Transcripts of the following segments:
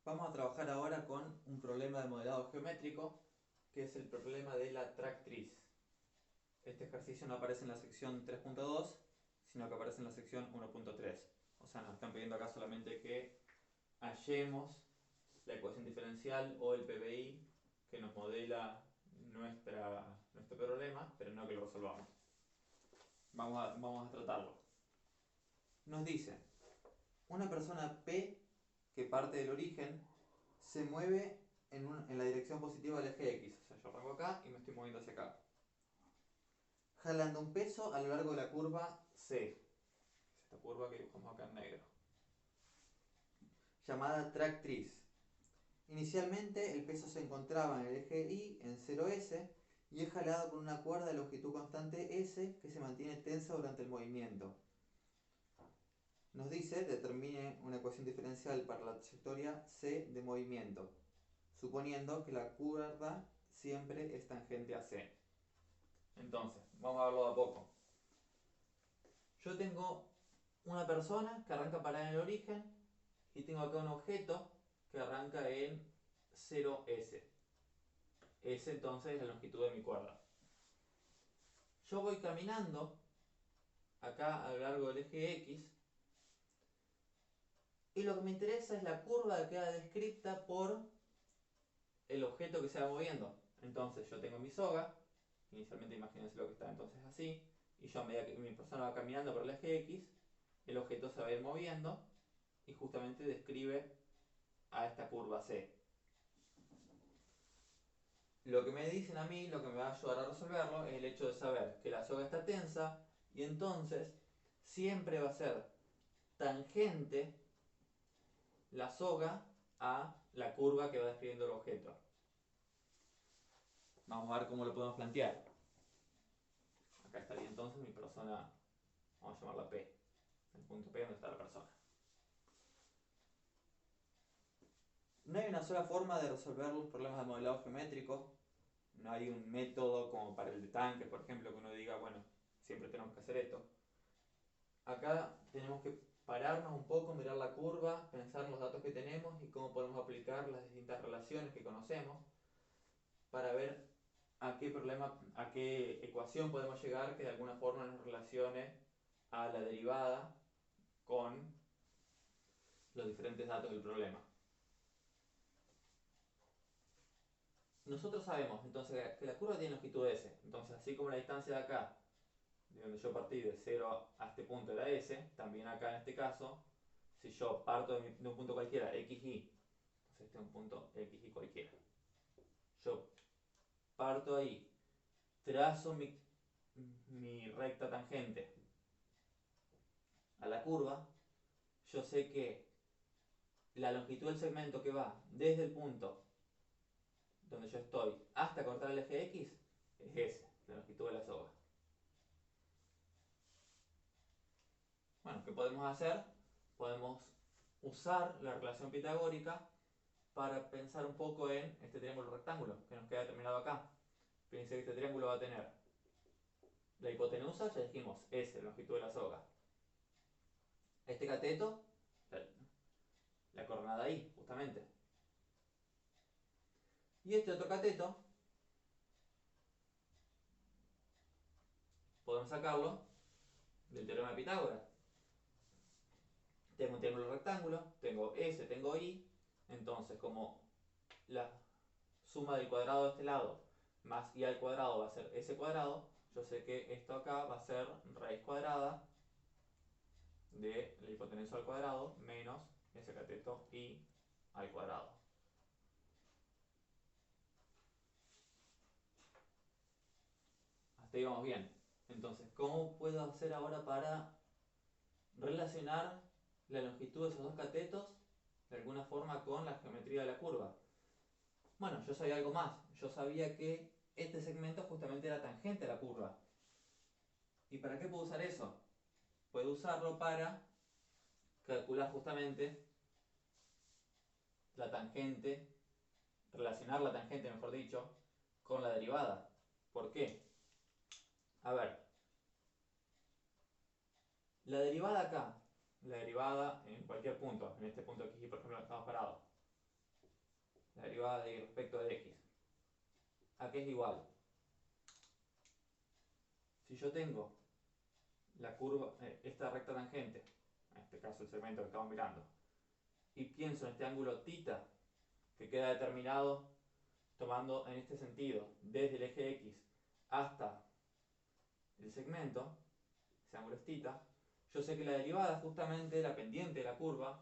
Vamos a trabajar ahora con un problema de modelado geométrico, que es el problema de la tractriz. Este ejercicio no aparece en la sección 3.2, sino que aparece en la sección 1.3. O sea, nos están pidiendo acá solamente que hallemos la ecuación diferencial o el PBI que nos modela nuestro problema, pero no que lo resolvamos. Vamos a tratarlo. Nos dice, una persona P que parte del origen se mueve en la dirección positiva del eje X. O sea, yo arranco acá y me estoy moviendo hacia acá, jalando un peso a lo largo de la curva C. Esta curva que dibujamos acá en negro, llamada tractriz. Inicialmente el peso se encontraba en el eje Y en 0S y es jalado con una cuerda de longitud constante S que se mantiene tensa durante el movimiento. Nos dice, determine una ecuación diferencial para la trayectoria C de movimiento, suponiendo que la cuerda siempre es tangente a C. Entonces, vamos a verlo de a poco. Yo tengo una persona que arranca parada en el origen y tengo acá un objeto que arranca en 0S. S entonces es la longitud de mi cuerda. Yo voy caminando acá a lo largo del eje X y lo que me interesa es la curva que queda descrita por el objeto que se va moviendo. Entonces yo tengo mi soga, inicialmente imagínense lo que está entonces así, y yo a medida que mi persona va caminando por el eje X, el objeto se va a ir moviendo y justamente describe a esta curva C. Lo que me dicen a mí, lo que me va a ayudar a resolverlo, es el hecho de saber que la soga está tensa y entonces siempre va a ser tangente la soga a la curva que va describiendo el objeto. Vamos a ver cómo lo podemos plantear. Acá estaría entonces mi persona, vamos a llamarla P, el punto P donde está la persona. No hay una sola forma de resolver los problemas de modelado geométrico. No hay un método como para el de tanques, por ejemplo, que uno diga, bueno, siempre tenemos que hacer esto. Acá tenemos que pararnos un poco, mirar la curva, pensar en los datos que tenemos y cómo podemos aplicar las distintas relaciones que conocemos para ver a qué ecuación podemos llegar que de alguna forma nos relacione a la derivada con los diferentes datos del problema. Nosotros sabemos entonces que la curva tiene longitud S, entonces así como la distancia de acá, de donde yo partí de 0 a este punto era S, también acá en este caso, si yo parto de un punto cualquiera, XY, entonces este es un punto XY cualquiera, yo parto ahí, trazo mi recta tangente a la curva, yo sé que la longitud del segmento que va desde el punto donde yo estoy hasta cortar el eje X es S, la longitud de la soga. Bueno, ¿qué podemos hacer? Podemos usar la relación pitagórica para pensar un poco en este triángulo rectángulo que nos queda determinado acá. Fíjense que este triángulo va a tener la hipotenusa, ya dijimos, S, la longitud de la soga. Este cateto, la coordenada I, justamente. Y este otro cateto, podemos sacarlo del teorema de Pitágoras. Tengo un triángulo rectángulo, tengo S, tengo I, entonces como la suma del cuadrado de este lado más I al cuadrado va a ser S cuadrado, yo sé que esto acá va a ser raíz cuadrada de la hipotenusa al cuadrado menos ese cateto I al cuadrado. Hasta ahí vamos bien. Entonces, ¿cómo puedo hacer ahora para relacionar la longitud de esos dos catetos de alguna forma con la geometría de la curva? Bueno, yo sabía algo más. Yo sabía que este segmento justamente era tangente a la curva. ¿Y para qué puedo usar eso? Puedo usarlo para calcular justamente la tangente, relacionar la tangente, mejor dicho, con la derivada. ¿Por qué? A ver, la derivada acá, la derivada en cualquier punto, en este punto aquí, por ejemplo, estamos parados. derivada de y respecto de x. ¿A qué es igual? Si yo tengo la curva, esta recta tangente, en este caso el segmento que estamos mirando, y pienso en este ángulo θ, que queda determinado tomando en este sentido, desde el eje x hasta el segmento, ese ángulo es θ, yo sé que la derivada, justamente la pendiente de la curva,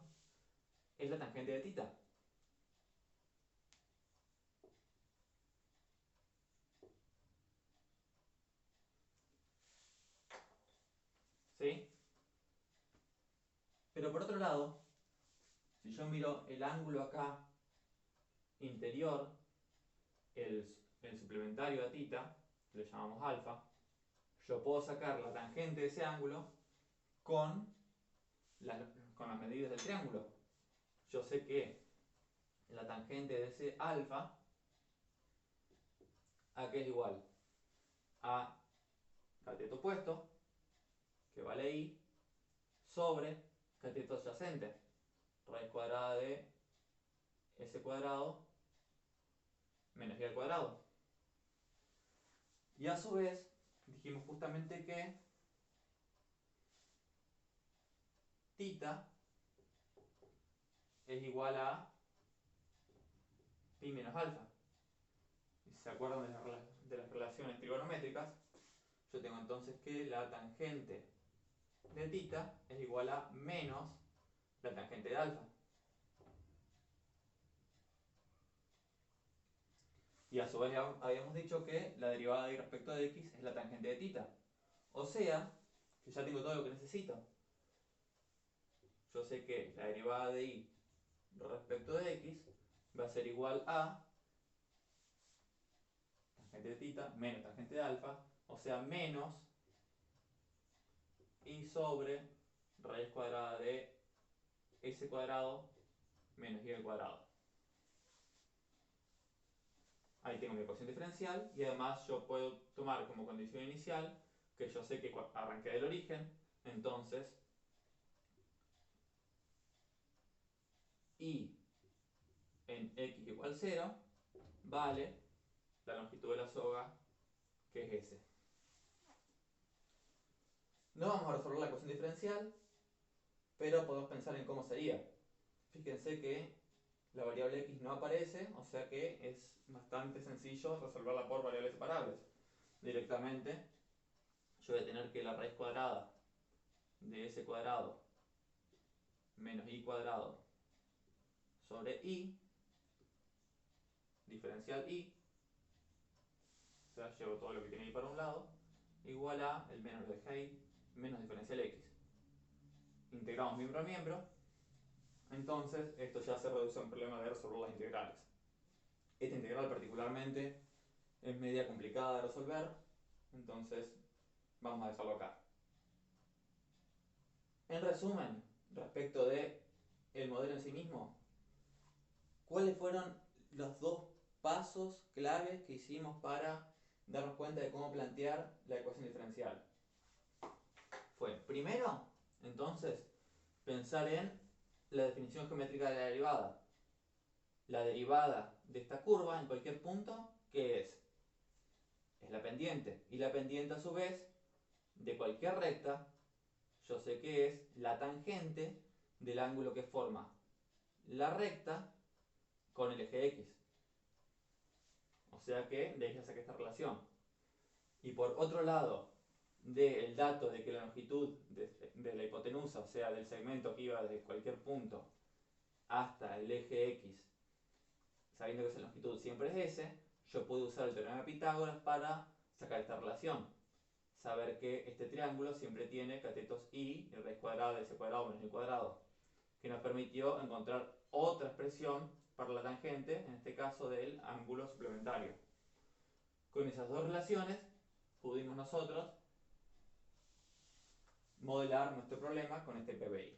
es la tangente de θ. ¿Sí? Pero por otro lado, si yo miro el ángulo acá interior, el suplementario a θ, que le llamamos alfa, yo puedo sacar la tangente de ese ángulo con las medidas del triángulo. Yo sé que la tangente de ese alfa, ¿a qué es igual? A cateto opuesto, que vale i, sobre cateto adyacente, raíz cuadrada de s cuadrado menos y al cuadrado. Y a su vez, dijimos justamente que θ es igual a pi menos alfa. Y si se acuerdan de las relaciones trigonométricas, yo tengo entonces que la tangente de θ es igual a menos la tangente de alfa. Y a su vez habíamos dicho que la derivada de y respecto de x es la tangente de θ. O sea, que ya tengo todo lo que necesito. Yo sé que la derivada de y respecto de x va a ser igual a tangente de θ menos tangente de alfa, o sea, menos y sobre raíz cuadrada de s cuadrado menos y al cuadrado. Ahí tengo mi ecuación diferencial y además yo puedo tomar como condición inicial que yo sé que arranqué del origen, entonces y en x igual 0 vale la longitud de la soga, que es s. No vamos a resolver la ecuación diferencial, pero podemos pensar en cómo sería. Fíjense que la variable x no aparece, o sea que es bastante sencillo resolverla por variables separables. Directamente yo voy a tener que la raíz cuadrada de s cuadrado menos y cuadrado sobre y, diferencial y, o sea, llevo todo lo que tiene y para un lado, igual a el menos lo dejé ahí, menos diferencial x. Integramos miembro a miembro, entonces esto ya se reduce a un problema de resolver las integrales. Esta integral particularmente es media complicada de resolver, entonces vamos a dejarlo acá. En resumen, respecto de el modelo en sí mismo, ¿cuáles fueron los dos pasos claves que hicimos para darnos cuenta de cómo plantear la ecuación diferencial? Fue, primero, entonces, pensar en la definición geométrica de la derivada. La derivada de esta curva en cualquier punto, ¿qué es? Es la pendiente. Y la pendiente, a su vez, de cualquier recta, yo sé que es la tangente del ángulo que forma la recta con el eje x. O sea que de ahí ya saqué esta relación. Y por otro lado, del dato de que la longitud de la hipotenusa, o sea, del segmento que iba desde cualquier punto hasta el eje x, sabiendo que esa longitud siempre es s, yo puedo usar el teorema de Pitágoras para sacar esta relación. Saber que este triángulo siempre tiene catetos y raíz cuadrada de s cuadrado menos y cuadrado, que nos permitió encontrar otra expresión para la tangente, en este caso del ángulo suplementario. Con esas dos relaciones pudimos nosotros modelar nuestro problema con este PBI.